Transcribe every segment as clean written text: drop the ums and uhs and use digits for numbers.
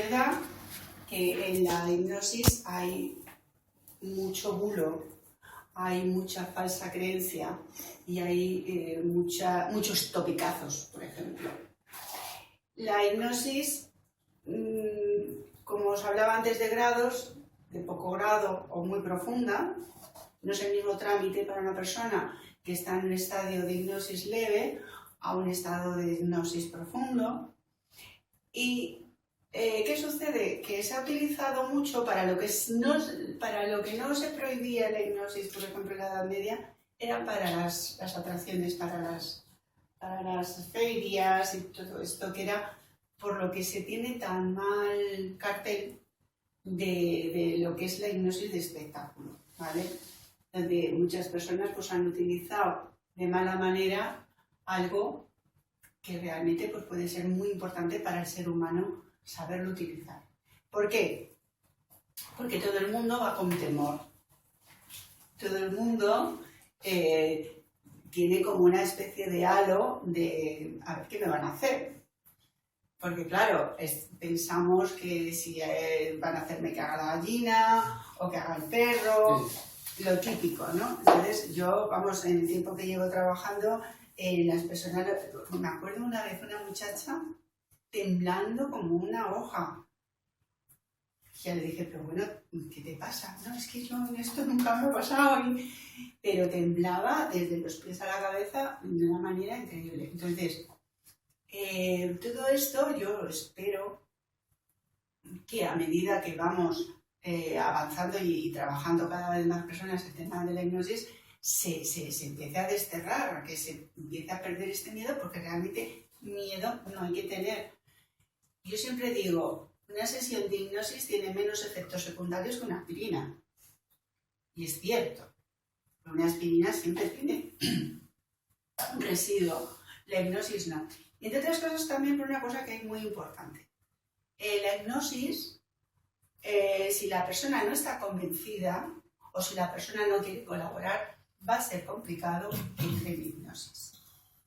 verdad que en la hipnosis hay mucho bulo, hay mucha falsa creencia y hay muchos topicazos, por ejemplo. La hipnosis, como os hablaba antes de grados, de poco grado o muy profunda, no es el mismo trámite para una persona que está en un estadio de hipnosis leve a un estado de hipnosis profundo. ¿Y qué sucede? Que se ha utilizado mucho para lo que no se prohibía la hipnosis, por ejemplo, en la Edad Media, era para las atracciones, para las ferias y todo esto, que era por lo que se tiene tan mal cartel de lo que es la hipnosis de espectáculo, ¿vale? Donde muchas personas pues, han utilizado de mala manera algo que realmente pues, puede ser muy importante para el ser humano saberlo utilizar. ¿Por qué? Porque todo el mundo va con temor. Todo el mundo tiene como una especie de halo de a ver qué me van a hacer. Porque claro, pensamos que si van a hacerme que haga la gallina o que haga el perro, lo típico, ¿no? Entonces yo, vamos, en el tiempo que llevo trabajando, las personas, me acuerdo una vez una muchacha temblando como una hoja. Ya le dije, pero bueno, ¿qué te pasa? No, es que yo esto nunca me ha pasado. Pero temblaba desde los pies a la cabeza de una manera increíble. Entonces, todo esto yo espero que a medida que vamos avanzando y trabajando cada vez más personas el tema de la hipnosis, se empiece a desterrar, que se empiece a perder este miedo, porque realmente miedo no hay que tener. Yo siempre digo, una sesión de hipnosis tiene menos efectos secundarios que una aspirina. Y es cierto, una aspirina siempre tiene un residuo, la hipnosis no. Y entre otras cosas también por una cosa que es muy importante. La hipnosis, si la persona no está convencida o si la persona no quiere colaborar, va a ser complicado entrar en hipnosis.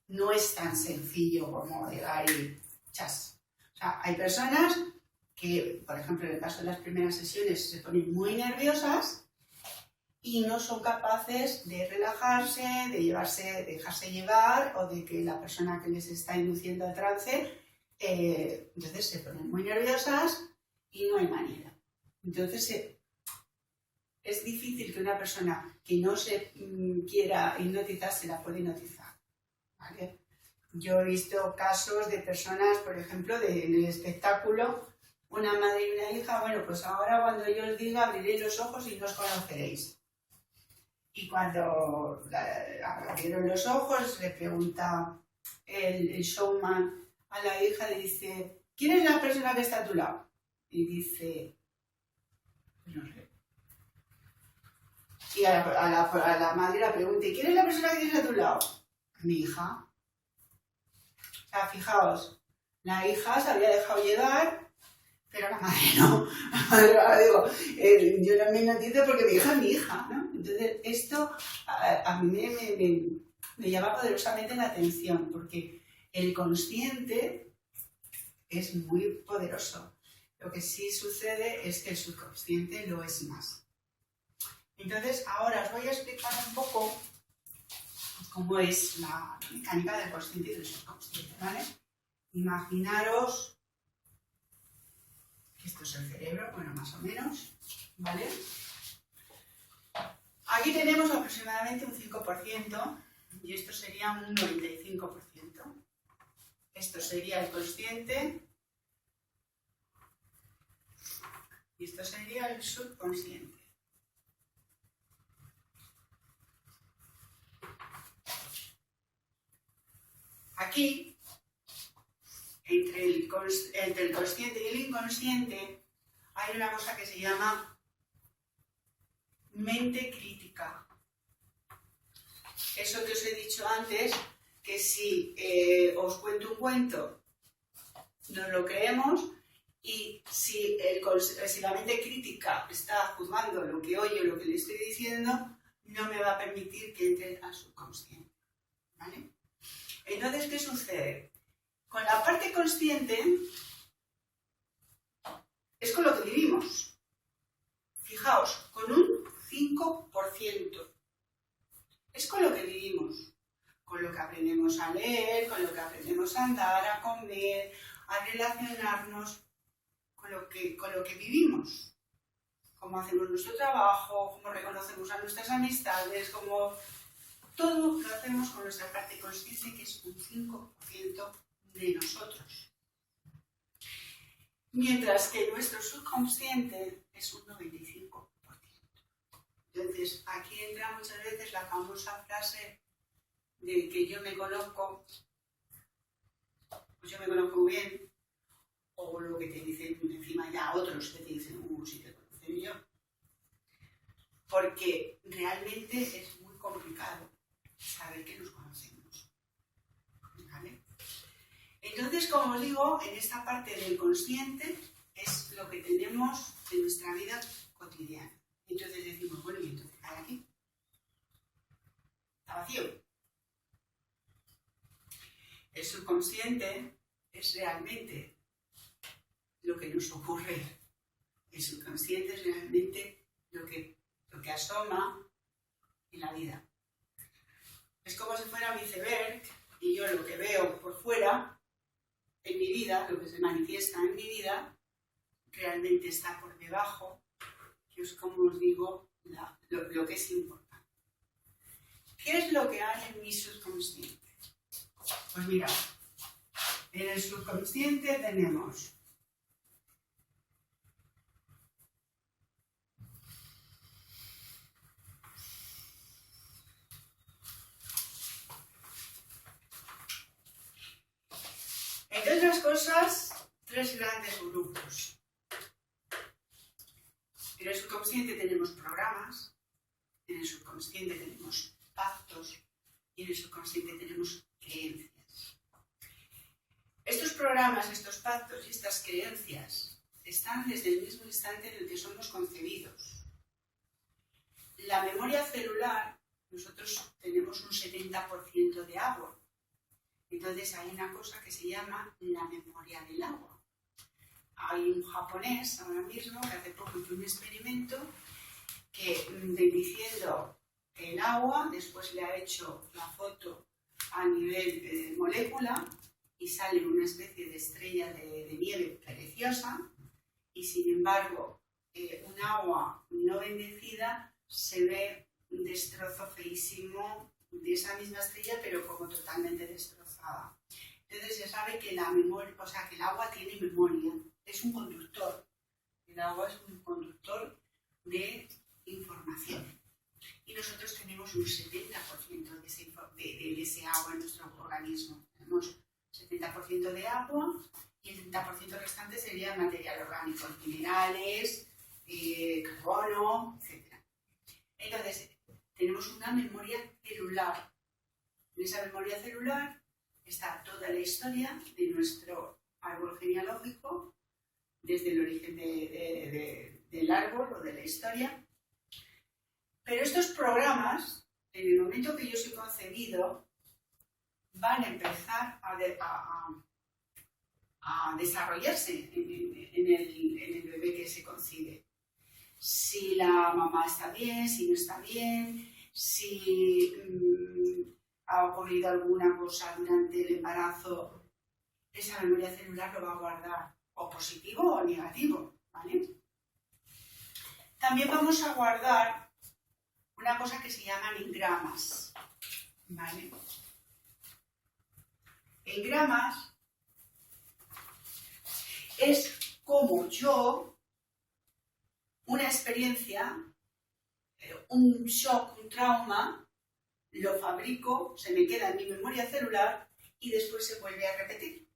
No es tan sencillo como llegar y chas. O sea, hay personas que, por ejemplo, en el caso de las primeras sesiones, se ponen muy nerviosas y no son capaces de relajarse, de dejarse llevar o de que la persona que les está induciendo al trance, entonces se ponen muy nerviosas y no hay manera. Entonces es difícil que una persona que no se quiera hipnotizar se la pueda hipnotizar, ¿vale? Yo he visto casos de personas, por ejemplo, en el espectáculo, una madre y una hija, bueno, pues ahora cuando yo os diga abriréis los ojos y no os conoceréis. Y cuando abrieron los ojos, le pregunta el showman a la hija, le dice, ¿quién es la persona que está a tu lado? Y dice, no sé. Y a la madre la pregunta, ¿quién es la persona que tienes a tu lado? Mi hija. O sea, fijaos, la hija se había dejado llevar, pero la madre no. La madre ahora digo, yo no me hipnotizo porque mi hija es mi hija, ¿no? Entonces, esto a mí me llama poderosamente la atención, porque el consciente es muy poderoso. Lo que sí sucede es que el subconsciente lo es más. Entonces, ahora os voy a explicar un poco cómo es la mecánica del consciente y del subconsciente, ¿vale? Imaginaros que esto es el cerebro, bueno, más o menos, ¿vale? Aquí tenemos aproximadamente un 5% y esto sería un 95%. Esto sería el consciente y esto sería el subconsciente. Aquí, entre el consciente y el inconsciente, hay una cosa que se llama mente crítica. Eso que os he dicho antes, que si os cuento un cuento, nos lo creemos, y si la mente crítica está juzgando lo que oye o lo que le estoy diciendo, no me va a permitir que entre al subconsciente, ¿vale? Entonces, ¿qué sucede? Con la parte consciente, es con lo que vivimos. Fijaos, con un 5%. Es con lo que vivimos, con lo que aprendemos a leer, con lo que aprendemos a andar, a comer, a relacionarnos, con lo que vivimos. Cómo hacemos nuestro trabajo, cómo reconocemos a nuestras amistades, cómo todo lo hacemos con nuestra parte consciente, que es un 5% de nosotros. Mientras que nuestro subconsciente es un 95%. Entonces, aquí entra muchas veces la famosa frase de que yo me conozco, pues yo me conozco bien, o lo que te dicen encima ya otros que te dicen, si te conocen yo. Porque realmente es muy complicado saber que nos conocemos. ¿Vale? Entonces, como os digo, en esta parte del consciente es lo que tenemos en nuestra vida cotidiana. Entonces decimos, bueno, ¿y entonces qué hay aquí? Está vacío. El subconsciente es realmente lo que nos ocurre. El subconsciente es realmente lo que asoma en la vida. Es como si fuera mi iceberg y yo lo que veo por fuera, en mi vida, lo que se manifiesta en mi vida, realmente está por debajo, que es como os digo, lo que es importante. ¿Qué es lo que hay en mi subconsciente? Pues mirad, en el subconsciente tenemos entre otras cosas, 3 grandes grupos. En el subconsciente tenemos programas, en el subconsciente tenemos pactos y en el subconsciente tenemos creencias. Estos programas, estos pactos y estas creencias están desde el mismo instante en el que somos concebidos. La memoria celular, nosotros tenemos un 70% de agua. Entonces hay una cosa que se llama la memoria del agua. Hay un japonés ahora mismo que hace poco hizo un experimento que diciendo el agua, después le ha hecho la foto a nivel molécula y sale una especie de estrella de nieve preciosa y sin embargo un agua no bendecida se ve un destrozo feísimo de esa misma estrella pero como totalmente destrozada. Entonces se sabe que la memoria, o sea que el agua tiene memoria, es un conductor. El agua es un conductor de información. Y nosotros tenemos un 70% de ese agua en nuestro organismo. Tenemos 70% de agua y el 30% restante sería material orgánico, minerales, carbono, etc. Entonces, tenemos una memoria celular. En esa memoria celular está toda la historia de nuestro árbol genealógico, desde el origen del árbol o de la historia. Pero estos programas, en el momento que yo soy concebido, van a empezar a desarrollarse en el bebé que se concibe. Si la mamá está bien, si no está bien, si ha ocurrido alguna cosa durante el embarazo, esa memoria celular lo va a guardar, o positivo o negativo, ¿vale? También vamos a guardar una cosa que se llaman engramas, ¿vale? Engramas es como yo, una experiencia, un shock, un trauma, lo fabrico, se me queda en mi memoria celular y después se vuelve a repetir.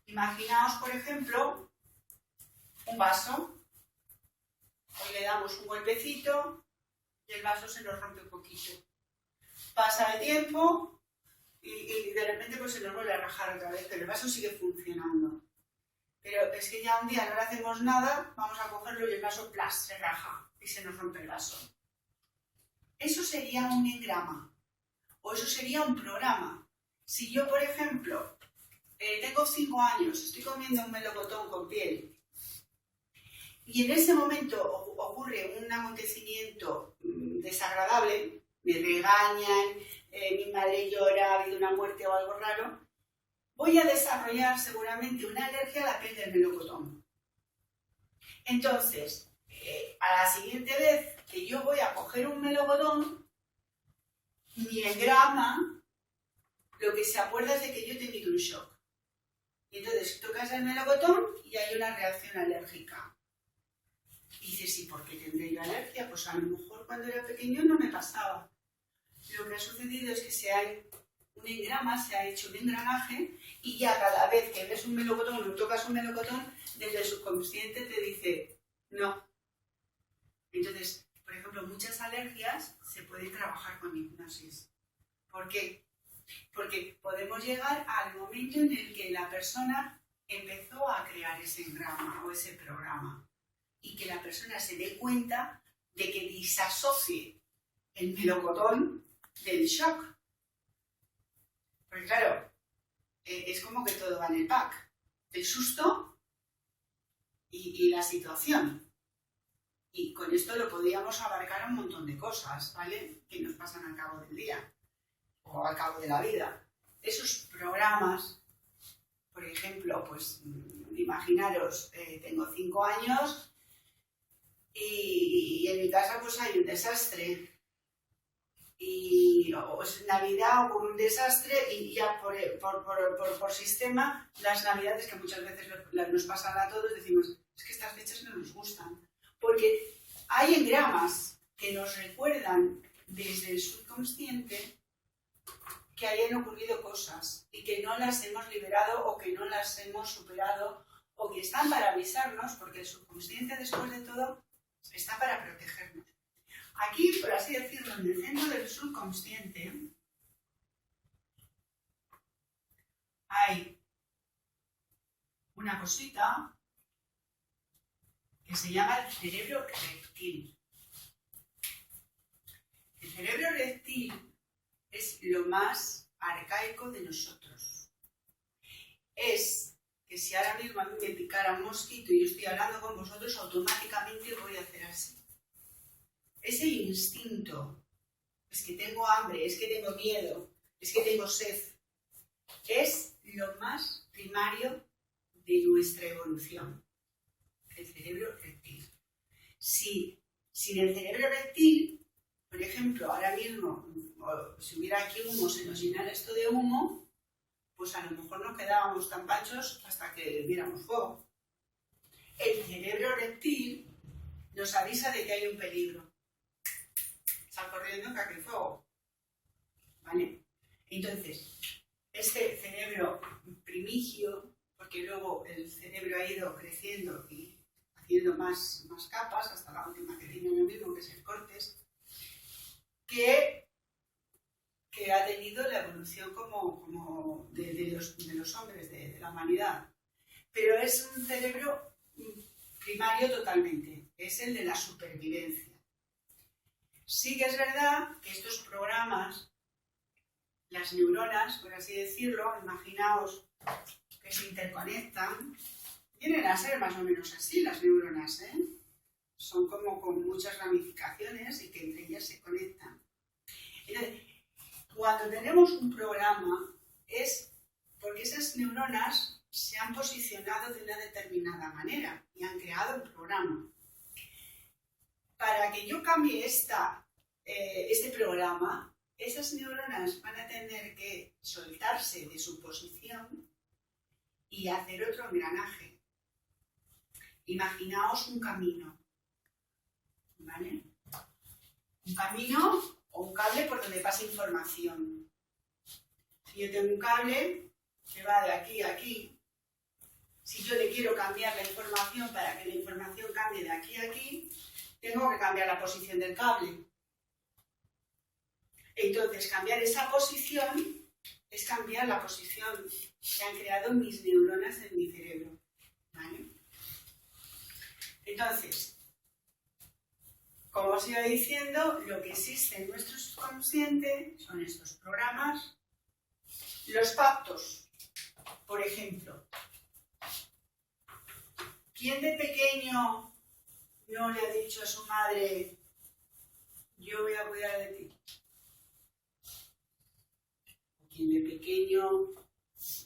Imaginaos, por ejemplo, un vaso. Hoy le damos un golpecito y el vaso se nos rompe un poquito. Pasa el tiempo y de repente pues se nos vuelve a rajar otra vez, pero el vaso sigue funcionando. Pero es que ya un día no le hacemos nada, vamos a cogerlo y el vaso ¡plas! Se raja y se nos rompe el vaso. Eso sería un engrama o eso sería un programa. Si yo, por ejemplo, tengo 5 años, estoy comiendo un melocotón con piel Y en ese momento ocurre un acontecimiento desagradable, me regañan, mi madre llora, ha habido una muerte o algo raro, voy a desarrollar seguramente una alergia a la piel del melocotón. Entonces, a la siguiente vez que yo voy a coger un melocotón, mi engrama lo que se acuerda es de que yo he tenido un shock. Y entonces tocas el melocotón y hay una reacción alérgica. Y dices, ¿y por qué tendré yo alergia? Pues a lo mejor cuando era pequeño no me pasaba. Lo que ha sucedido es que un engrama, se ha hecho un engranaje y ya cada vez que ves un melocotón o tocas un melocotón, desde el subconsciente te dice, no. Entonces, por ejemplo, muchas alergias se pueden trabajar con hipnosis. ¿Por qué? Porque podemos llegar al momento en el que la persona empezó a crear ese engrama o ese programa y que la persona se dé cuenta de que disasocie el melocotón del shock. Porque claro, es como que todo va en el pack. El susto y la situación. Y con esto lo podríamos abarcar a un montón de cosas, ¿vale? Que nos pasan al cabo del día o al cabo de la vida. Esos programas, por ejemplo, pues imaginaros, tengo 5 años y en mi casa pues hay un desastre. Y es Navidad ocurre un desastre y ya por sistema, las Navidades que muchas veces nos pasan a todos, decimos, es que estas fechas no nos gustan. Porque hay engramas que nos recuerdan desde el subconsciente que hayan ocurrido cosas y que no las hemos liberado o que no las hemos superado o que están para avisarnos, porque el subconsciente, después de todo, está para protegernos. Aquí, por así decirlo, en el centro del subconsciente hay una cosita que se llama el cerebro reptil. El cerebro reptil es lo más arcaico de nosotros. Es que si ahora mismo a mí me picara un mosquito y yo estoy hablando con vosotros, automáticamente voy a hacer así. Ese instinto, es que tengo hambre, es que tengo miedo, es que tengo sed, es lo más primario de nuestra evolución, el cerebro reptil. Si sin el cerebro reptil, por ejemplo, ahora mismo, si hubiera aquí humo, se nos llenara esto de humo, pues a lo mejor nos quedábamos tan panchos hasta que viéramos fuego. El cerebro reptil nos avisa de que hay un peligro. Sal corriendo que aquí hay fuego. ¿Vale? Entonces, este cerebro primigio, porque luego el cerebro ha ido creciendo y haciendo más capas, hasta la última que tiene lo mismo, que es el córtex, que ha tenido la evolución como de los hombres, de la humanidad. Pero es un cerebro primario totalmente, es el de la supervivencia. Sí que es verdad que estos programas, las neuronas, por así decirlo, imaginaos que se interconectan, vienen a ser más o menos así las neuronas, ¿eh? Son como con muchas ramificaciones y que entre ellas se conectan. Entonces, cuando tenemos un programa es porque esas neuronas se han posicionado de una determinada manera y han creado un programa. Para que yo cambie este programa, esas neuronas van a tener que soltarse de su posición y hacer otro engranaje. Imaginaos un camino, ¿vale? Un camino o un cable por donde pasa información. Si yo tengo un cable que va de aquí a aquí, si yo le quiero cambiar la información para que la información cambie de aquí a aquí, tengo que cambiar la posición del cable. Entonces, cambiar esa posición es cambiar la posición que han creado mis neuronas en mi cerebro. ¿Vale? Entonces, como os iba diciendo, lo que existe en nuestro subconsciente son estos programas. Los pactos, por ejemplo. ¿Quién de pequeño no le ha dicho a su madre, yo voy a cuidar de ti. Quien de pequeño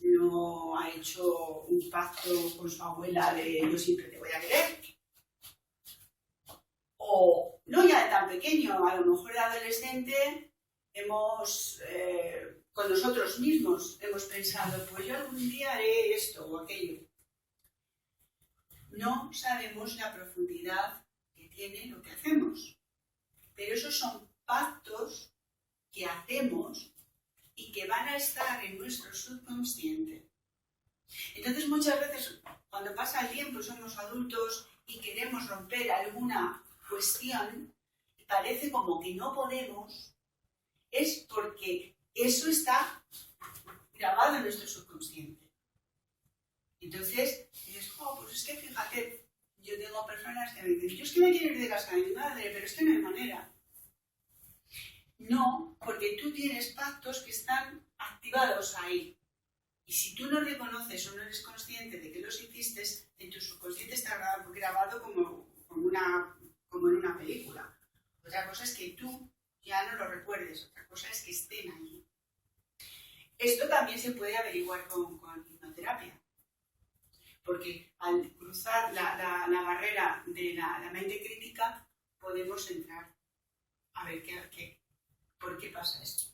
no ha hecho un pacto con su abuela de yo siempre te voy a querer. O no ya de tan pequeño, a lo mejor de adolescente hemos, con nosotros mismos, hemos pensado, pues yo algún día haré esto o aquello. No sabemos la profundidad que tiene lo que hacemos. Pero esos son pactos que hacemos y que van a estar en nuestro subconsciente. Entonces muchas veces cuando pasa el tiempo somos adultos y queremos romper alguna cuestión y parece como que no podemos, es porque eso está grabado en nuestro subconsciente. Entonces dices, pues es que fíjate, yo tengo personas que me dicen, yo es que me quiero ir de casa de mi madre, pero es que no hay manera. No, porque tú tienes pactos que están activados ahí. Y si tú no reconoces o no eres consciente de que los hiciste, en tu subconsciente está grabado como en una película. Otra cosa es que tú ya no lo recuerdes, otra cosa es que estén allí. Esto también se puede averiguar con hipnoterapia. Porque al cruzar la barrera de la mente crítica, podemos entrar a ver por qué pasa esto.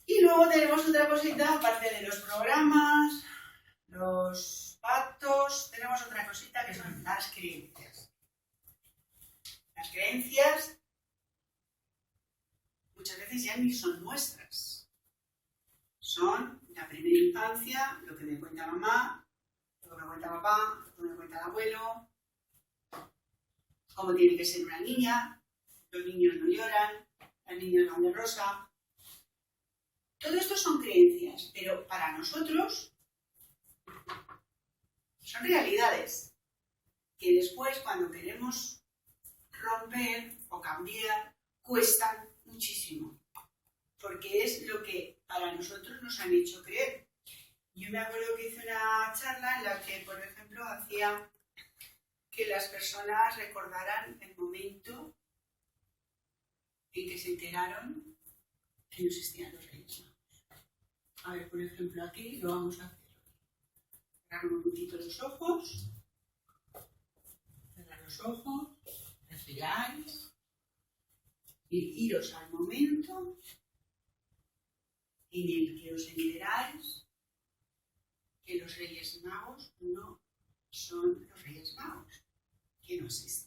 Y luego tenemos otra cosita, aparte de los programas, los pactos, tenemos otra cosita que son las creencias. Las creencias muchas veces ya ni son nuestras. Son la primera infancia, lo que me cuenta mamá, lo que me cuenta papá, lo que me cuenta el abuelo, cómo tiene que ser una niña, los niños no lloran, las niñas van de rosa. Todo esto son creencias, pero para nosotros son realidades que después cuando queremos romper o cambiar cuestan muchísimo, porque es lo que para nosotros nos han hecho creer. Yo me acuerdo que hice una charla en la que, por ejemplo, hacía que las personas recordaran el momento en que se enteraron que no existían los Reyes Magos. A ver, por ejemplo, aquí lo vamos a hacer. Cerrar un poquito los ojos. Cerrar los ojos. Respiráis. Y iros al momento en el que os enteráis que los Reyes Magos no son los Reyes Magos, que no existen.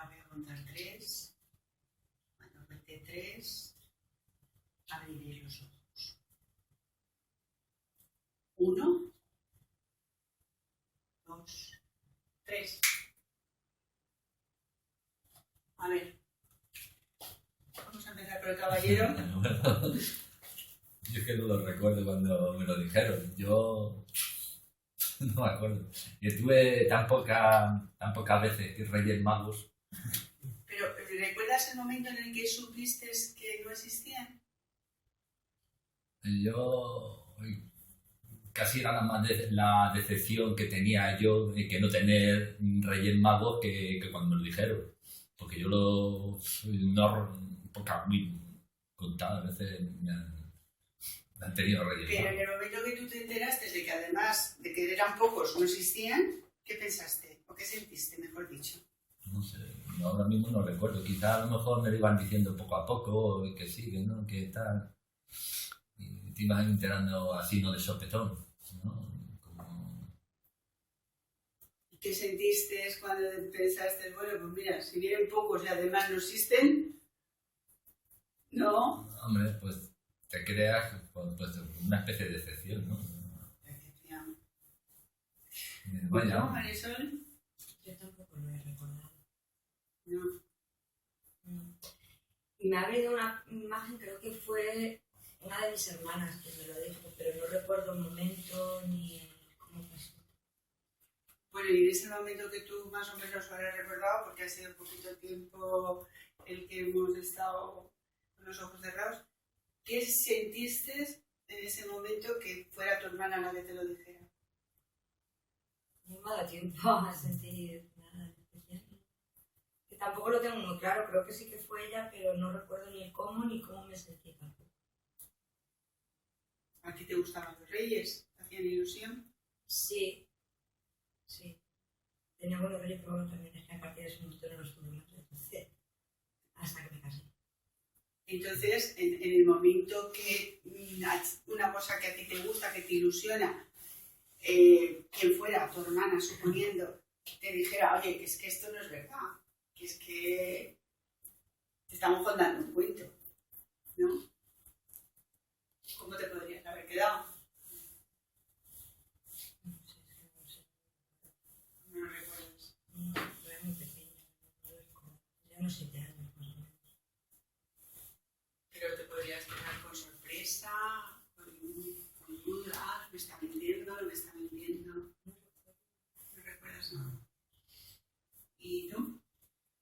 Ahora voy a contar 3. Cuando cuente 3, abriréis los ojos. 1, 2, 3. A ver. Vamos a empezar por el caballero. Yo es que no lo recuerdo cuando me lo dijeron. Yo no me acuerdo. Yo tuve tan pocas veces que Reyes Magos. Pero, ¿recuerdas el momento en el que supiste que no existían? Yo casi era la decepción que tenía yo de que no tener Reyes Magos que cuando me lo dijeron. Porque yo muy contadas veces me han tenido Reyes Magos. Pero en el momento que tú te enteraste de que además de que eran pocos no existían, ¿qué pensaste? ¿O qué sentiste, mejor dicho? No sé, ahora mismo no recuerdo. Quizá a lo mejor me lo iban diciendo poco a poco, que sí, que no, que tal. Y te ibas enterando así, no de sopetón, ¿no? ¿Qué sentiste cuando pensaste, bueno, pues mira, si vienen pocos y además no existen? ¿No? Hombre, pues te creas pues, una especie de decepción, ¿no? Decepción. Vaya. ¿No, Marisol? Yo tampoco lo he recordado. No. Y me ha venido una imagen, creo que fue una de mis hermanas que me lo dijo, pero no recuerdo el momento ni cómo pasó. Bueno, y en ese momento que tú más o menos lo habrás recordado, porque ha sido poquito tiempo el que hemos estado con los ojos cerrados, ¿qué sentiste en ese momento que fuera tu hermana la que te lo dijera? No me ha dado tiempo a sentir nada especial. Que tampoco lo tengo muy claro, creo que sí que fue ella, pero no recuerdo ni cómo me sentí tampoco. ¿A ti te gustaban los reyes? ¿Te hacían ilusión? Sí. Tenía buenos reyes, pero bueno, también es que aparte de eso no los tuve más, entonces, hasta que me casé. Entonces, en el momento que una cosa que a ti te gusta, que te ilusiona, quien fuera tu hermana, suponiendo, te dijera, oye, que es que esto no es verdad, que es que te estamos contando un cuento, ¿no? ¿Cómo te podrías haber quedado? No lo recuerdas. No, era muy pequeña, no lo recuerdo. Ya no 7 años más o menos. Pero te podrías quedar con sorpresa, con dudas, me está mintiendo, no me está mintiendo. No recuerdas nada. ¿Y tú?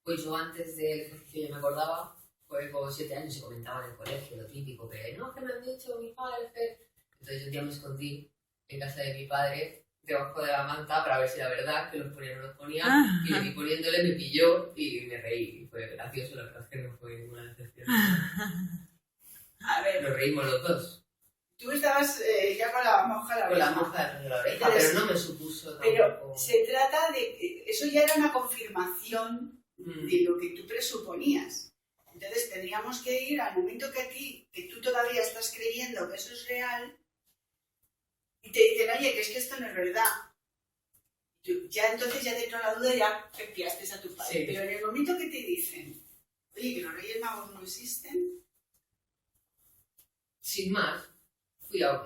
Pues yo antes del ejercicio ya me acordaba, pues con 7 años se comentaba en el colegio, lo típico, que no, que me han dicho mis padres, que... Entonces un día me escondí en casa de mi padre, debajo de la manta, para ver si era verdad, que los ponía o no los ponía, y le vi poniéndole, me pilló y me reí. Y fue gracioso, la verdad es que no fue ninguna decepción. A ver, Nos reímos los dos. tú estabas ya con la monja a la Con la oreja. moja detrás de la oreja, Entonces, pero no me supuso pero tampoco... se trata de... Eso ya era una confirmación de lo que tú presuponías. Entonces tendríamos que ir al momento que tú todavía estás creyendo que eso es real, y te dicen, oye, que es que esto no es verdad. Ya entonces ya te entró la duda y ya te piaste a tu padre. Sí. Pero en el momento que te dicen, oye, que los Reyes Magos no existen, Sin más, fui a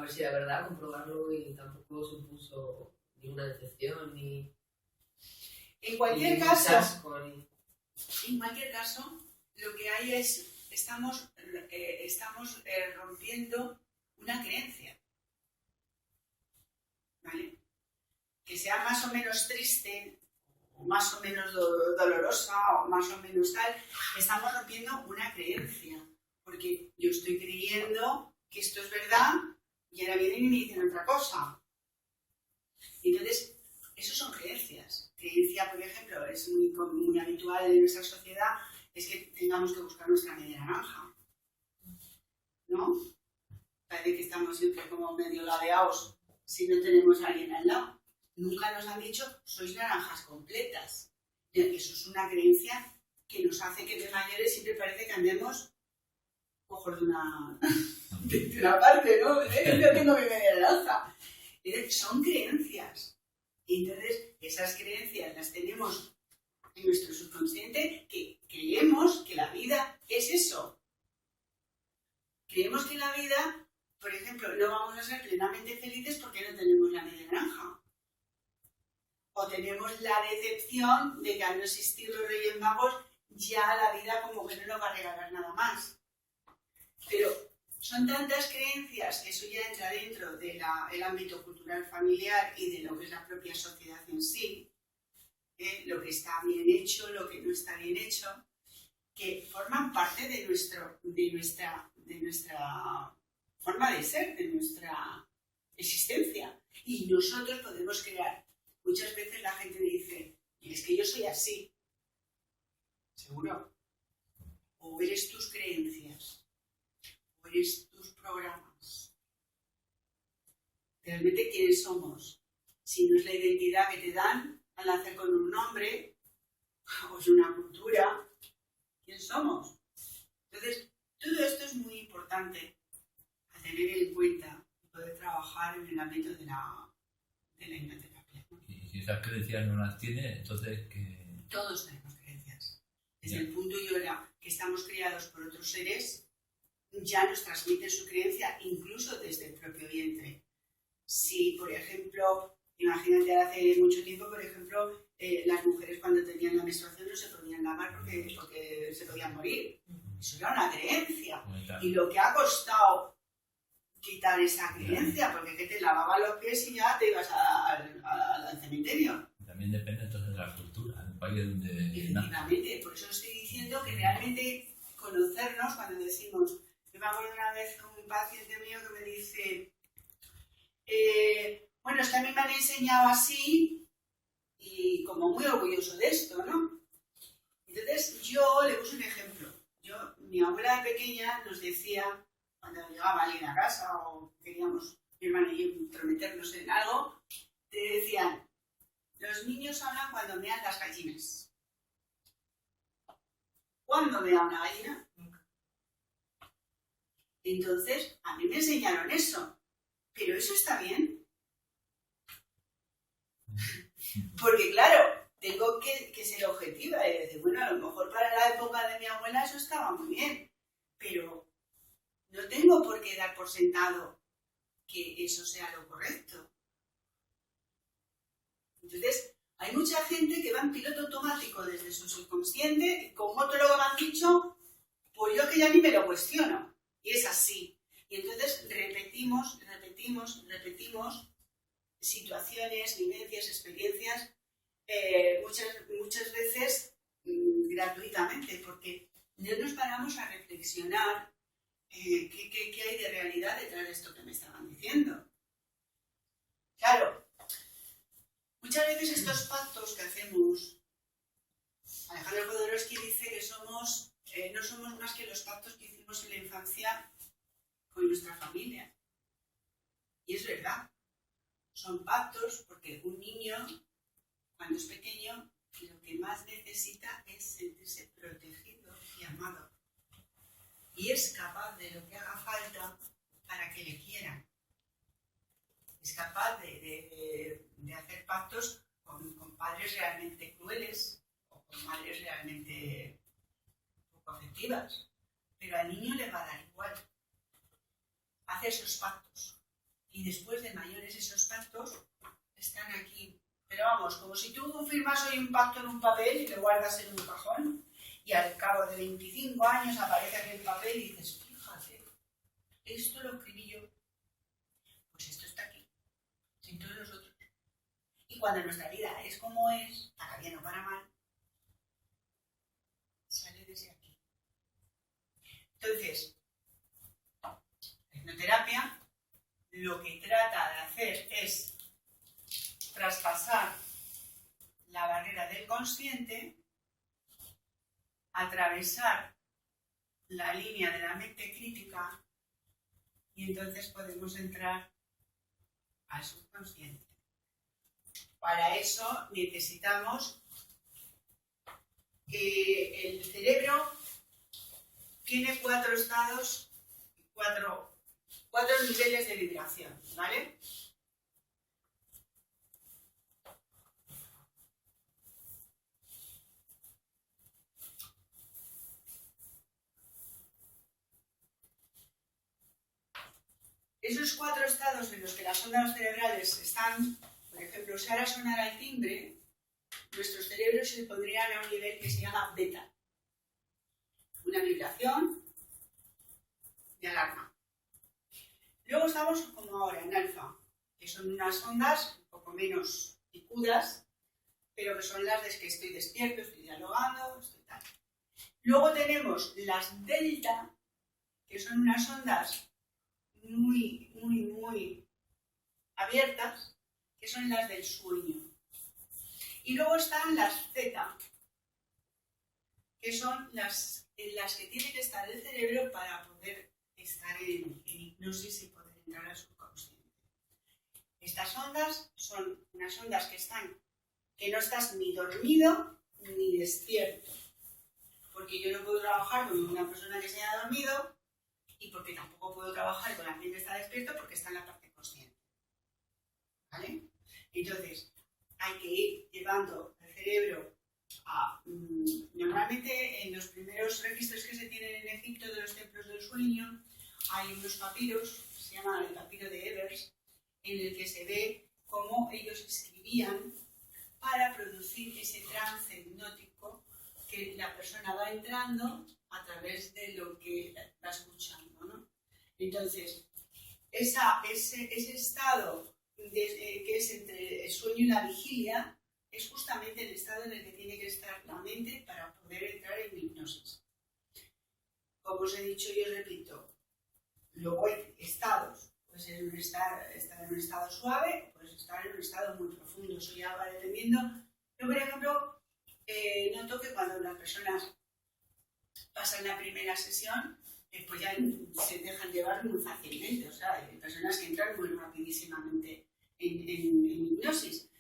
ver si era verdad, comprobarlo y tampoco supuso ninguna decepción ni... en cualquier ni caso, asco, ni... en cualquier caso, lo que hay es, estamos rompiendo una creencia, ¿vale? Que sea más o menos triste, o más o menos dolorosa, o más o menos tal, estamos rompiendo una creencia, porque yo estoy creyendo que esto es verdad y ahora vienen y me dicen otra cosa. Entonces, eso son creencias. Creencia, por ejemplo, es muy habitual en nuestra sociedad, es que tengamos que buscar nuestra media naranja, ¿no? Parece que estamos siempre como medio ladeados si no tenemos a alguien al lado. Nunca nos han dicho, sois naranjas completas. Eso es una creencia que nos hace que de mayores siempre parece que andemos ojos de una parte, ¿no? Yo tengo mi media naranja. Son creencias. Entonces, esas creencias las tenemos en nuestro subconsciente, que creemos que la vida es eso. Creemos que la vida, por ejemplo, no vamos a ser plenamente felices porque no tenemos la media naranja. O tenemos la decepción de que al no existir los Reyes Magos, ya la vida como que no nos va a regalar nada más. Pero son tantas creencias que eso ya entra dentro del ámbito cultural familiar y de lo que es la propia sociedad en sí, lo que está bien hecho, lo que no está bien hecho, que forman parte de nuestra forma de ser, de nuestra existencia. Y nosotros podemos crear. Muchas veces la gente me dice, es que yo soy así. ¿Seguro? O eres tus creencias, o eres tus programas. Realmente, ¿quiénes somos? Si no es la identidad que te dan al nacer con un nombre, o es una cultura, ¿quién somos? Entonces, todo esto es muy importante a tener en cuenta y poder trabajar en el ámbito de la hipnoterapia. Y si esas creencias no las tiene, entonces que... Todos tenemos creencias. Desde el punto y hora que estamos criados por otros seres, ya nos transmiten su creencia incluso desde el propio vientre. Si, por ejemplo, Imagínate, hace mucho tiempo, por ejemplo, las mujeres cuando tenían la menstruación no se podían lavar porque se podían morir. Eso era una creencia. Y lo que ha costado quitar esa creencia, porque que te lavabas los pies y ya te ibas al cementerio. También depende entonces de la cultura, del país donde... Efectivamente, por eso estoy diciendo que realmente conocernos cuando decimos... Yo me acuerdo una vez con un paciente mío que me dice... bueno, es que a mí me han enseñado así y como muy orgulloso de esto, ¿no? Entonces yo le puse un ejemplo. Mi abuela de pequeña nos decía, cuando llegaba alguien a casa o queríamos, mi hermana y yo, intrometernos en algo, te decían, los niños hablan cuando mean las gallinas. ¿Cuándo mea una gallina? Nunca. Entonces, a mí me enseñaron eso. Pero eso está bien. Porque claro, tengo que ser objetiva y decir, bueno, a lo mejor para la época de mi abuela eso estaba muy bien, pero no tengo por qué dar por sentado que eso sea lo correcto. Entonces, hay mucha gente que va en piloto automático desde su subconsciente y como todo lo que me han dicho, pues yo que ya ni me lo cuestiono. Y es así. Y entonces repetimos situaciones, vivencias, experiencias, muchas veces gratuitamente, porque no nos paramos a reflexionar qué hay de realidad detrás de esto que me estaban diciendo. Claro, muchas veces estos pactos que hacemos, Alejandro Jodorowsky dice que no somos más que los pactos que hicimos en la infancia con nuestra familia. Y es verdad, son pactos porque un niño, cuando es pequeño, lo que más necesita es sentirse protegido y amado. Y es capaz de lo que haga falta para que le quieran. Es capaz de hacer pactos con padres realmente crueles o con madres realmente poco afectivas. Pero al niño le va a dar igual. Hace esos pactos. Y después de mayores esos pactos están aquí. Pero vamos, como si tú firmas hoy un pacto en un papel y lo guardas en un cajón y al cabo de 25 años aparece aquel papel y dices, fíjate, esto lo escribí yo. Pues esto está aquí, sin todos los otros. Y cuando nuestra vida es como es, para bien o para mal, sale desde aquí. Entonces, la hipnoterapia lo que trata de hacer es traspasar la barrera del consciente, atravesar la línea de la mente crítica y entonces podemos entrar al subconsciente. Para eso necesitamos que el cerebro tiene 4 estados, 4 niveles de vibración, ¿vale? Esos 4 estados en los que las ondas cerebrales están, por ejemplo, si ahora sonara el timbre, nuestros cerebros se pondrían a un nivel que se llama beta. Una vibración de alarma. Luego estamos como ahora en alfa, que son unas ondas un poco menos picudas, pero que son las de que estoy despierto, estoy dialogando, estoy tal. Luego tenemos las delta, que son unas ondas muy abiertas, que son las del sueño. Y luego están las zeta, que son las en las que tiene que estar el cerebro para poder estar en hipnosis y poder entrar al subconsciente. Estas ondas son unas ondas que no estás ni dormido ni despierto. Porque yo no puedo trabajar con una persona que se haya dormido y porque tampoco puedo trabajar con alguien que está despierto porque está en la parte consciente. ¿Vale? Entonces, hay que ir llevando el cerebro a... normalmente en los primeros registros que se tienen en Egipto de los templos del sueño hay unos papiros, se llama el papiro de Ebers, en el que se ve cómo ellos escribían para producir ese trance hipnótico que la persona va entrando a través de lo que va escuchando, ¿no? Entonces, ese estado que es entre el sueño y la vigilia es justamente el estado en el que tiene que estar la mente para poder entrar en hipnosis. Como os he dicho y os repito, luego hay estados. Puedes estar en un estado suave o puedes estar en un estado muy profundo. Eso ya va dependiendo. Yo, por ejemplo, noto que cuando las personas pasan la primera sesión, pues ya se dejan llevar muy fácilmente. O sea, hay personas que entran muy rapidísimamente en hipnosis.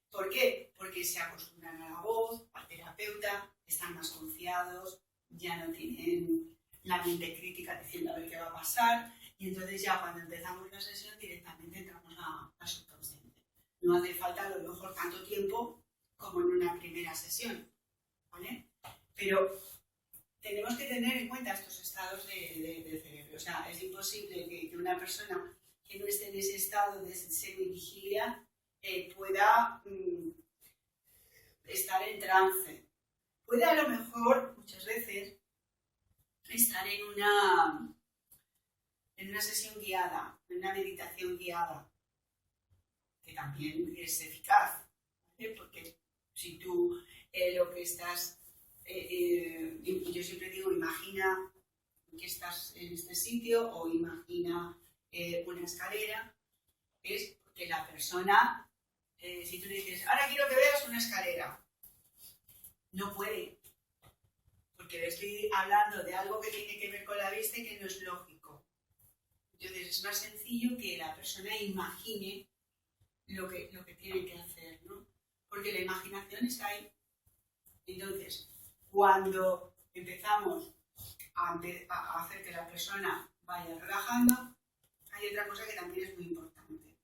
¿Por qué? Porque se acostumbran a la voz, al terapeuta, están más confiados, ya no tienen la mente crítica diciendo a ver qué va a pasar, y entonces ya cuando empezamos la sesión directamente entramos a subconsciente. No hace falta a lo mejor tanto tiempo como en una primera sesión, ¿vale? Pero tenemos que tener en cuenta estos estados del cerebro. O sea, es imposible que una persona que no esté en ese estado de semivigilia pueda estar en trance. Puede a lo mejor, muchas veces, estar en una sesión guiada, en una meditación guiada, que también es eficaz, ¿vale? Porque si tú lo que estás, yo siempre digo, imagina que estás en este sitio o imagina una escalera, es porque la persona, si tú le dices, ahora quiero que veas una escalera, no puede, porque le estoy hablando de algo que tiene que ver con la vista y que no es lógico. Entonces es más sencillo que la persona imagine lo que tiene que hacer, ¿no? Porque la imaginación está ahí. Entonces, cuando empezamos a hacer que la persona vaya relajando, hay otra cosa que también es muy importante,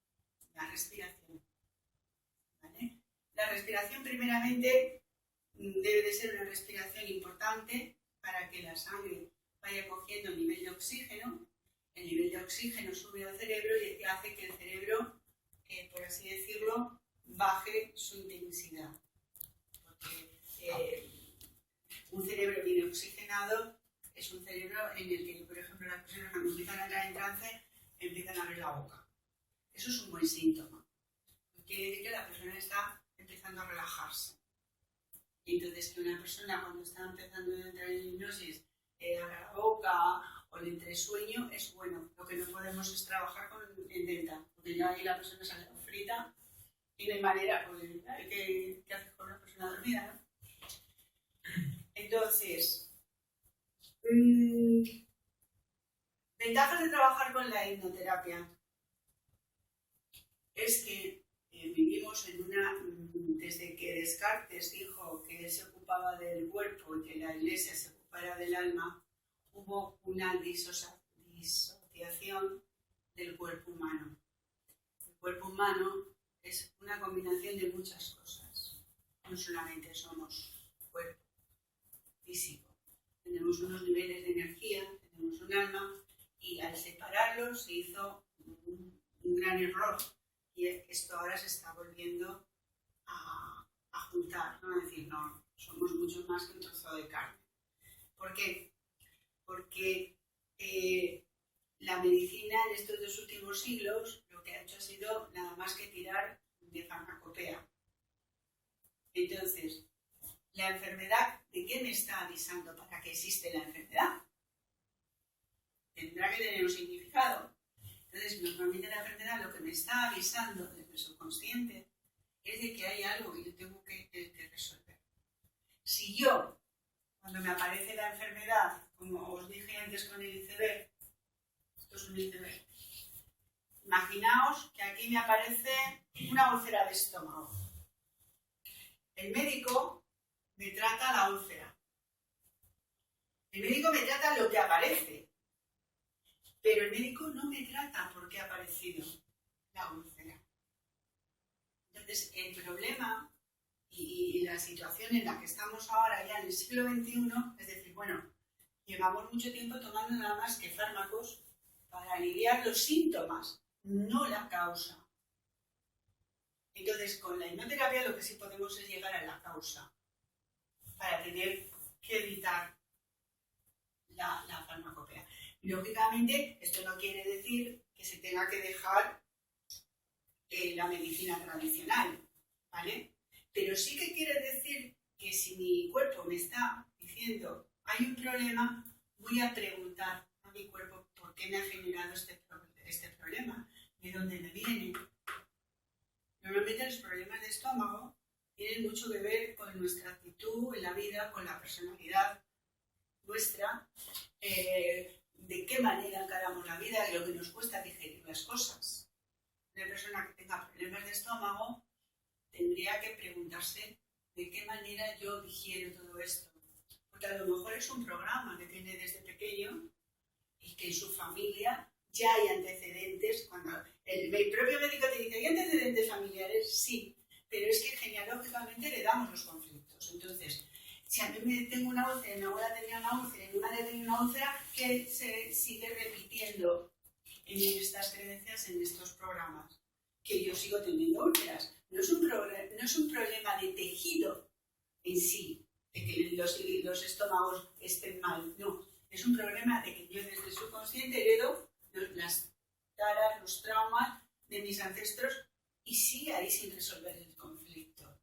la respiración, ¿vale? La respiración, primeramente, debe de ser una respiración importante para que la sangre vaya cogiendo el nivel de oxígeno. El nivel de oxígeno sube al cerebro y hace que el cerebro, por así decirlo, baje su intensidad. Porque un cerebro bien oxigenado es un cerebro en el que, por ejemplo, las personas cuando empiezan a entrar en trance empiezan a abrir la boca. Eso es un buen síntoma. Quiere decir que la persona está empezando a relajarse. Y entonces que una persona cuando está empezando a entrar en hipnosis abra la boca o le entre sueño es bueno. Lo que no podemos es trabajar con el delta, porque ya ahí la persona sale frita y no hay manera, porque ¿qué haces con una persona dormida, no? Entonces, ventajas de trabajar con la hipnoterapia es que vivimos en desde que Descartes dijo que él se ocupaba del cuerpo y que la Iglesia se ocupara del alma, hubo una disociación del cuerpo humano. El cuerpo humano es una combinación de muchas cosas. No solamente somos cuerpo físico. Tenemos unos niveles de energía, tenemos un alma, y al separarlos se hizo un gran error. Y esto ahora se está volviendo a juntar, ¿no? Es decir, no, somos mucho más que un trozo de carne. ¿Por qué? Porque la medicina en estos 2 últimos siglos lo que ha hecho ha sido nada más que tirar de farmacopea. Entonces, la enfermedad, ¿de qué me está avisando para que existe la enfermedad? Tendrá que tener un significado. Entonces, normalmente la enfermedad lo que me está avisando desde el subconsciente es de que hay algo que yo tengo que resolver. Si yo, cuando me aparece la enfermedad, como os dije antes con el iceberg, esto es un iceberg, imaginaos que aquí me aparece una úlcera de estómago. El médico me trata la úlcera. El médico me trata lo que aparece. Pero el médico no me trata porque ha aparecido la úlcera. Entonces, el problema y la situación en la que estamos ahora ya en el siglo XXI, es decir, bueno, llevamos mucho tiempo tomando nada más que fármacos para aliviar los síntomas, no la causa. Entonces, con la hipnoterapia lo que sí podemos es llegar a la causa para tener que evitar la farmacopea. Lógicamente, esto no quiere decir que se tenga que dejar la medicina tradicional, ¿vale? Pero sí que quiere decir que si mi cuerpo me está diciendo hay un problema, voy a preguntar a mi cuerpo por qué me ha generado este problema, de dónde me viene. Normalmente los problemas de estómago tienen mucho que ver con nuestra actitud en la vida, con la personalidad nuestra, de qué manera encaramos la vida y lo que nos cuesta digerir las cosas. Una persona que tenga problemas de estómago tendría que preguntarse de qué manera yo digiero todo esto. Porque a lo mejor es un programa que tiene desde pequeño y que en su familia ya hay antecedentes. Cuando el propio médico te dice, ¿hay antecedentes familiares? Sí, pero es que genealógicamente le damos los conflictos. Entonces, si a mí tengo una úlcera, mi abuela tenía una úlcera, mi madre tenía una úlcera, que se sigue repitiendo en estas creencias, en estos programas, que yo sigo teniendo úlceras. No es un problema de tejido en sí, de que los estómagos estén mal, no. Es un problema de que yo desde el subconsciente heredo las taras, los traumas de mis ancestros y sigue ahí sin resolver el conflicto.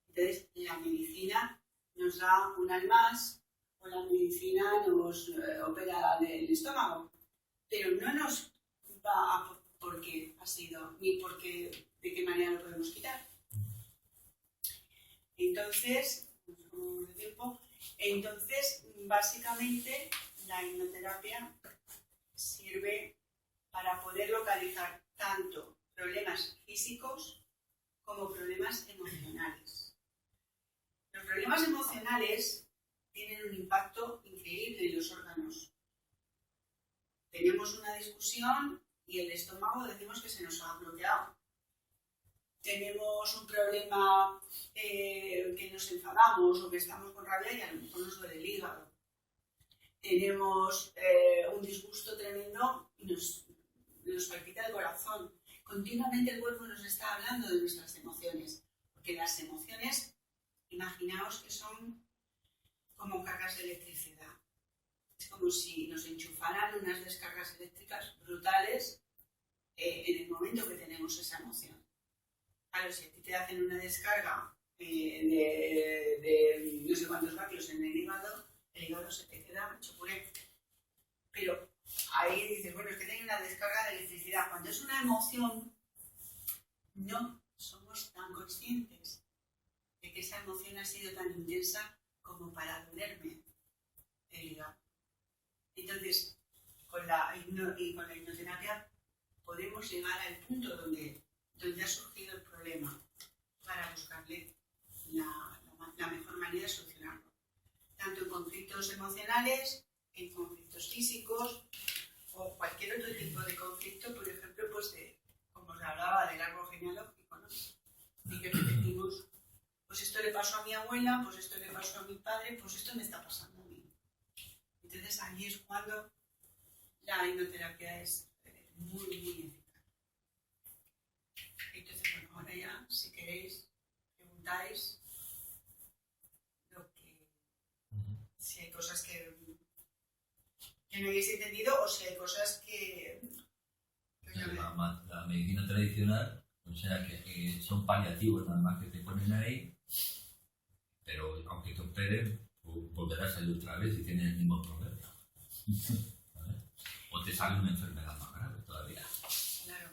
Entonces, la medicina nos da un almás o la medicina nos opera del estómago, pero no nos va a por qué ha sido, ni por qué, de qué manera lo podemos quitar. Entonces, básicamente, la hipnoterapia sirve para poder localizar tanto problemas físicos como problemas emocionales. Los problemas emocionales tienen un impacto increíble en los órganos. Tenemos una discusión y el estómago decimos que se nos ha bloqueado. Tenemos un problema que nos enfadamos o que estamos con rabia y a lo mejor nos duele el hígado. Tenemos un disgusto tremendo y nos palpita el corazón. Continuamente el cuerpo nos está hablando de nuestras emociones, porque las emociones, imaginaos que son como cargas de electricidad. Es como si nos enchufaran unas descargas eléctricas brutales en el momento que tenemos esa emoción. Claro, si a ti te hacen una descarga de no sé cuántos vatios en el hígado se te queda hecho puré. Pero ahí dices, bueno, es que tiene una descarga de electricidad. Cuando es una emoción, no somos tan conscientes de que esa emoción ha sido tan intensa como para dolerme el hígado. Entonces, con la hipnoterapia podemos llegar al punto donde ha surgido el problema para buscarle la mejor manera de solucionarlo. Tanto en conflictos emocionales, en conflictos físicos o cualquier otro tipo de conflicto, por ejemplo, pues como os hablaba del árbol genealógico, ¿no? Y que repetimos, pues esto le pasó a mi abuela, pues esto le pasó a mi padre, pues esto me está pasando a mí. Entonces ahí es cuando la hipnoterapia es muy, muy eficaz. Entonces, bueno, ahora ya, si queréis, preguntáis si hay cosas que no habéis entendido o si hay cosas que la medicina tradicional, o sea, que son paliativos nada más que te ponen ahí, pero aunque te operen, volverás a salir otra vez y tienes el mismo problema. ¿Vale? O te sale una enfermedad más grave todavía. Claro.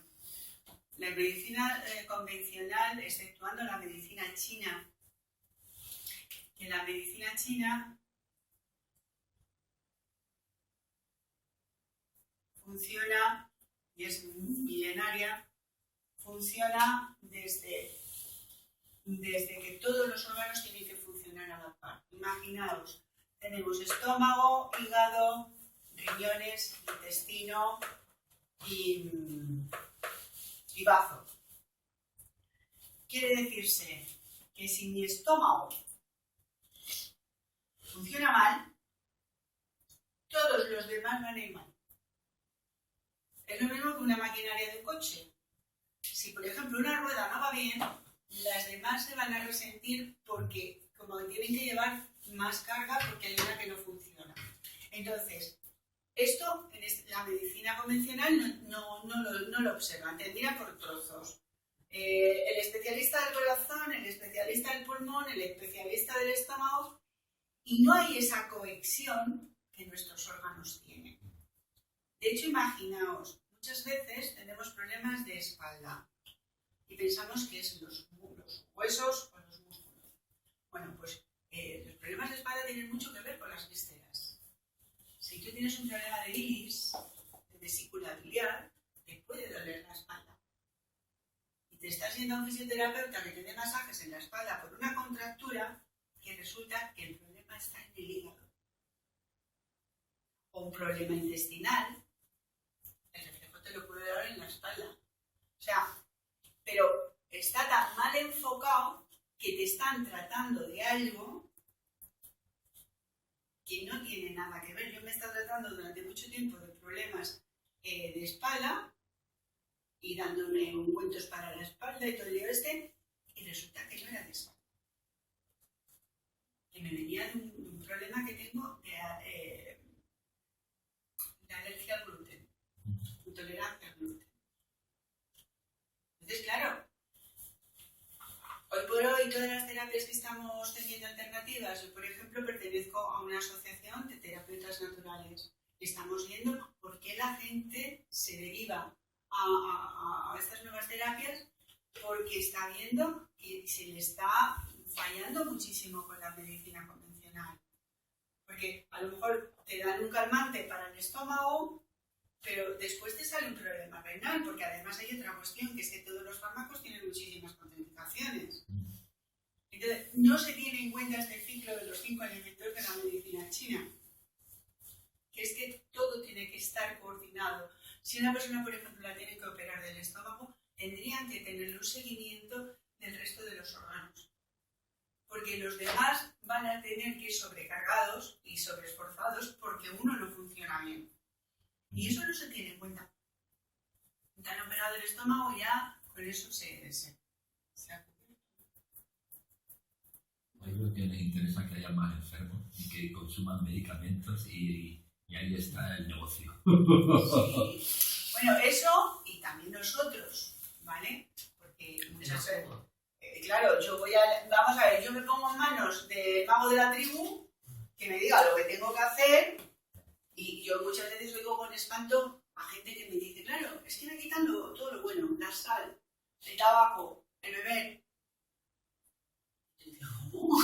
La medicina convencional, exceptuando la medicina china, que la medicina china funciona, y es milenaria, funciona desde que todos los órganos tienen que funcionar a la par. Imaginaos, tenemos estómago, hígado, riñones, intestino y bazo. Quiere decirse que si mi estómago funciona mal, todos los demás van a ir mal. Es lo mismo que una maquinaria de un coche. si por ejemplo una rueda no va bien, las demás se van a resentir porque como tienen que llevar más carga porque hay una que no funciona. Entonces, esto en la medicina convencional no lo observan, te mira por trozos. El especialista del corazón, el especialista del pulmón, el especialista del estómago, y no hay esa conexión que nuestros órganos tienen. De hecho, imaginaos, muchas veces tenemos problemas de espalda y pensamos que es los huesos o los músculos. Bueno, pues los problemas de espalda tienen mucho que ver con las vísceras. Si tú tienes un problema de bilis, de vesícula biliar, te puede doler la espalda. Y te estás yendo a un fisioterapeuta que te dé masajes en la espalda por una contractura que resulta que el problema está en el hígado. O un problema intestinal, el reflejo te lo puede dar en la espalda. O sea, pero está tan mal enfocado que te están tratando de algo que no tiene nada que ver. Yo me he estado tratando durante mucho tiempo de problemas de espalda y dándome ungüentos para la espalda y todo el día y resulta que no era de espalda. Que me venía de un problema que tengo de alergia al gluten, intolerancia al gluten. Entonces, claro, hoy por hoy todas las terapias que estamos teniendo alternativas, yo por ejemplo pertenezco a una asociación de terapeutas naturales. Estamos viendo por qué la gente se deriva a estas nuevas terapias, porque está viendo que se le está fallando muchísimo con la medicina convencional. Porque a lo mejor te dan un calmante para el estómago, pero después te sale un problema renal, porque además hay otra cuestión, que es que todos los fármacos tienen muchísimas contraindicaciones. Entonces, no se tiene en cuenta este ciclo de los 5 elementos de la medicina china, que es que todo tiene que estar coordinado. Si una persona, por ejemplo, la tiene que operar del estómago, tendrían que tener un seguimiento del resto de los órganos, porque los demás van a tener que ir sobrecargados y sobreesforzados porque uno no funciona bien. Y eso no se tiene en cuenta. Te han operado el estómago, ya con eso se ha cubierto. Yo creo que les interesa que haya más enfermos y que consuman medicamentos y ahí está el negocio. Sí. Bueno, eso y también nosotros, ¿vale? Porque muchas veces, claro, vamos a ver, yo me pongo en manos del mago de la tribu que me diga lo que tengo que hacer. Y yo muchas veces oigo con espanto a gente que me dice, claro, es que me quitan todo lo bueno, la sal, el tabaco, el beber. Y yo digo, ¿cómo?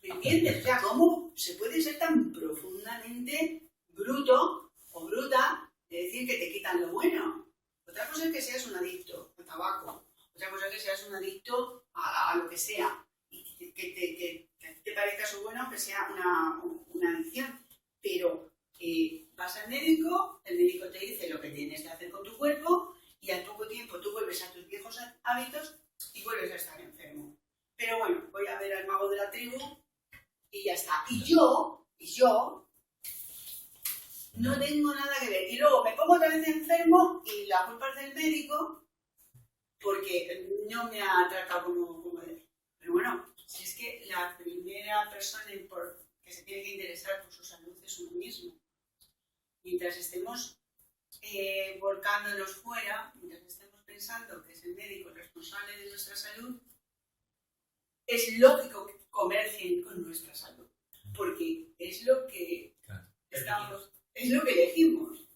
¿Me entiendes? O sea, ¿cómo se puede ser tan profundamente bruto o bruta de decir que te quitan lo bueno? Otra cosa es que seas un adicto al tabaco, otra cosa es que seas un adicto a lo que sea, y que te parezca eso bueno, que sea una adicción. Pero vas al médico, el médico te dice lo que tienes que hacer con tu cuerpo y al poco tiempo tú vuelves a tus viejos hábitos y vuelves a estar enfermo. Pero bueno, voy a ver al mago de la tribu y ya está. Y yo no tengo nada que ver. Y luego me pongo otra vez enfermo y la culpa es del médico porque no me ha tratado como debe. Pero bueno, si es que la primera persona que se tiene que interesar por su salud es uno mismo. Mientras estemos volcándonos fuera, mientras estemos pensando que es el médico el responsable de nuestra salud, es lógico que comercien con nuestra salud, porque es lo que es lo que elegimos.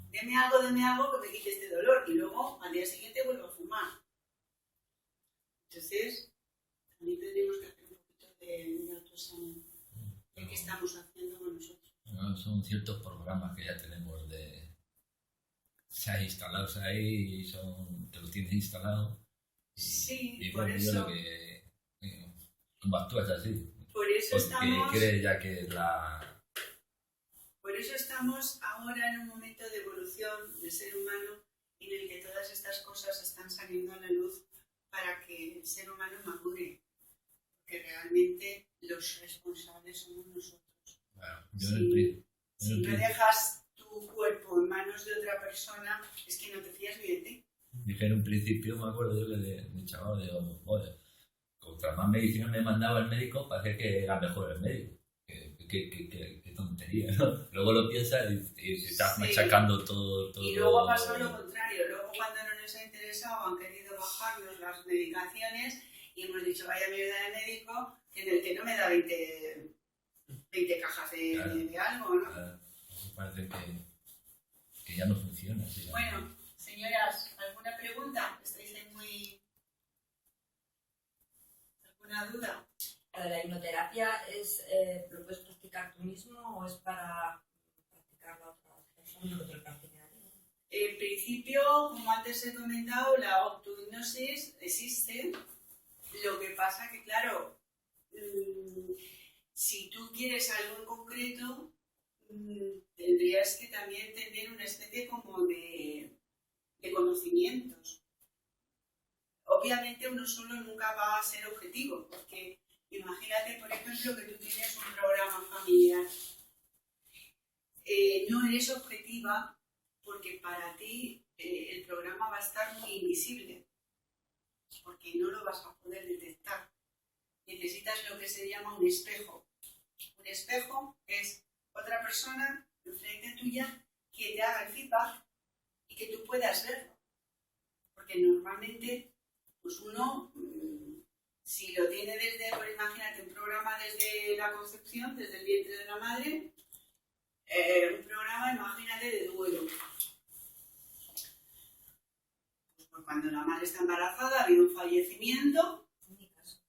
Deme algo que me quite este dolor y luego al día siguiente vuelvo a fumar. Entonces, también tendríamos que hacer un poquito de autoexamen. ¿Qué estamos haciendo con nosotros? Bueno, son ciertos programas que ya tenemos se han instalado ahí y te los tienes instalado. Sí, y por bueno, eso. Yo lo que como actúas así. Por eso estamos. Crees ya que Por eso estamos ahora en un momento de evolución del ser humano en el que todas estas cosas están saliendo a la luz para que el ser humano madure. Que realmente los responsables somos nosotros. Bueno, Si no dejas tu cuerpo en manos de otra persona, es que no te fías ni de ti. Dije en un principio, me acuerdo yo que de chaval, digo, joder, contra más medicina me mandaba el médico, parece que era mejor el médico. Qué tontería, ¿no? Luego lo piensas y estás machacando todo. Y luego ha pasado lo contrario. Luego, cuando no les ha interesado, han querido bajarnos las medicaciones y hemos dicho, vaya mierda de médico, en el que no me da 20 cajas de algo, ¿no? Claro, parece que ya no funciona. ¿Sí? Bueno, señoras, ¿alguna pregunta? ¿Estáis ahí muy...? ¿Alguna duda? ¿Lo de la hipnoterapia lo puedes practicar tú mismo o es para practicar la otra persona? En principio, como antes he comentado, la autohipnosis existe. Lo que pasa que, claro, si tú quieres algo en concreto, tendrías que también tener una especie como de conocimientos. Obviamente uno solo nunca va a ser objetivo, porque imagínate, por ejemplo, que tú tienes un programa familiar. No eres objetiva porque para ti el programa va a estar muy invisible, porque no lo vas a poder detectar. Necesitas lo que se llama un espejo. Un espejo es otra persona enfrente tuya que te haga el feedback y que tú puedas verlo. Porque normalmente, pues uno, si lo tiene desde, pues imagínate, un programa desde la concepción, desde el vientre de la madre, un programa, imagínate, de duelo. Pues cuando la madre está embarazada, ha habido un fallecimiento. En mi caso.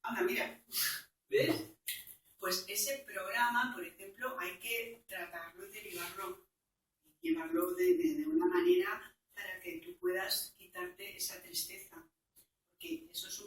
Anda, mira, ¿ves? Pues ese programa, por ejemplo, hay que tratarlo y derivarlo, llevarlo de una manera para que tú puedas quitarte esa tristeza. Porque eso es